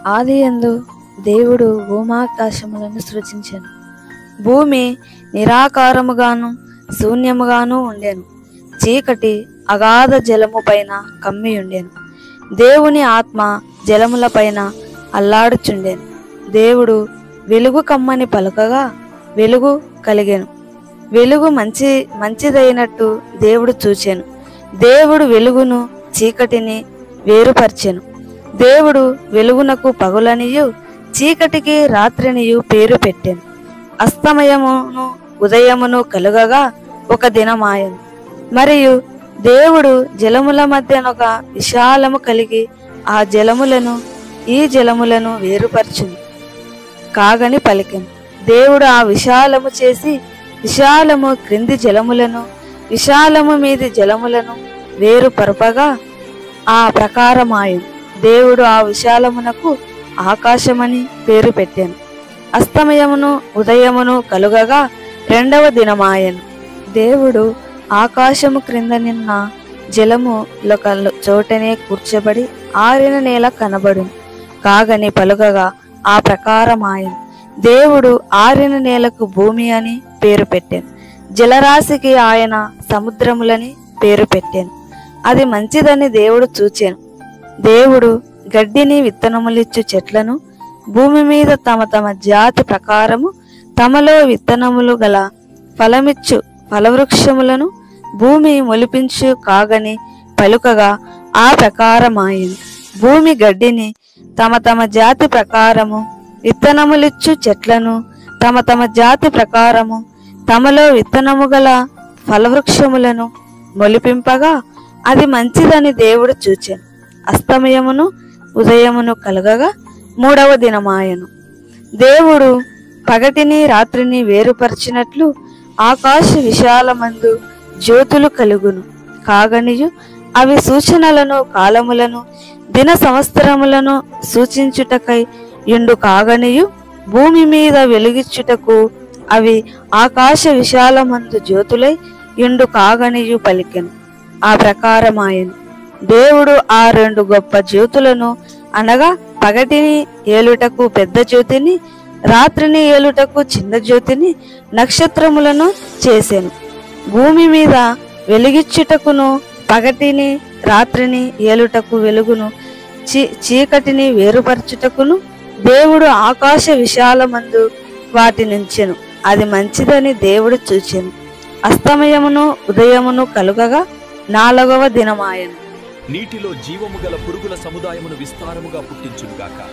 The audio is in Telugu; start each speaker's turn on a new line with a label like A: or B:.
A: ఆదియందు దేవుడు భూమాకాశములను సృజించెను. భూమి నిరాకారముగాను శూన్యముగాను ఉండెను. చీకటి అగాధ జలము పైన కమ్మి ఉండెను. దేవుని ఆత్మ జలముల పైన అల్లాడుచుండెను. దేవుడు వెలుగు కమ్మని పలుకగా వెలుగు కలిగెను. వెలుగు మంచిదైనట్టు దేవుడు చూచెను. దేవుడు వెలుగును చీకటిని వేరుపరిచెను. దేవుడు వెలుగునకు పగులనియు చీకటికి రాత్రినియు పేరు పెట్టెను. అస్తమయమును ఉదయమును కలుగగా ఒక దినమాయెను. మరియు దేవుడు జలముల మధ్యనొక విశాలము కలిగి ఆ జలములను ఈ జలములను వేరుపరచును కాగని పలికెను. దేవుడు ఆ విశాలము చేసి విశాలము క్రింది జలములను విశాలము మీది జలములను వేరుపరపగా ఆ ప్రకారమాయెను. దేవుడు ఆ విశాలమునకు ఆకాశమని పేరు పెట్టెను. అస్తమయమును ఉదయమును కలుగగా రెండవ దినమాయెను. దేవుడు ఆకాశము క్రింద నిన్న జలము చోటనే కూర్చబడి ఆరిన నేల కనబడును కాగని పలుకగా ఆ ప్రకారమాయెను. దేవుడు ఆరిన నేలకు భూమి అని పేరు పెట్టెను. జలరాశికి ఆయన సముద్రములని పేరు పెట్టెను. అది మంచిదని దేవుడు చూచెను. దేవుడు గడ్డిని విత్తనములిచ్చు చెట్లను భూమి మీద తమ తమ జాతి ప్రకారము తమలో విత్తనములు గల ఫలమిచ్చు ఫలవృక్షములను భూమి మొలిపించు కాగని పలుకగా ఆ ప్రకారమాయెను. భూమి గడ్డిని తమ తమ జాతి ప్రకారము విత్తనములిచ్చు చెట్లను తమ తమ జాతి ప్రకారము తమలో విత్తనము గల ఫలవృక్షములను మొలిపింపగా అది మంచిదని దేవుడు చూచెను. అస్తమయమును ఉదయమును కలగగా మూడవ దినమాయెను. దేవుడు పగటిని రాత్రిని వేరుపరిచినట్లు ఆకాశ విశాలమందు జ్యోతులు కలుగును కాగనియు అవి సూచనలను కాలములను దిన సంవత్సరములను సూచించుటకై యుండు కాగనియు భూమి మీద వెలుగిచ్చుటకు అవి ఆకాశ విశాలమందు జ్యోతులై యుండు కాగనియు పలికెను. ఆ ప్రకారమాయెను. దేవుడు ఆ రెండు గొప్ప జ్యోతులను అనగా పగటిని ఏలుటకు పెద్ద జ్యోతిని రాత్రిని ఏలుటకు చిన్న జ్యోతిని నక్షత్రములను చేసెను. భూమి మీద వెలుగిచ్చుటకును పగటిని రాత్రిని ఏలుటకు వెలుగును చీకటిని వేరుపరచుటకును దేవుడు ఆకాశ విశాలమందు వాటినుంచెను. అది మంచిదని దేవుడు చూచెను. అస్తమయమును ఉదయమును కలుగగా నాలుగవ దినమాయెను.
B: నీటిలో జీవము గల పురుగుల సముదాయమును విస్తారముగా పుట్టించునుగాక.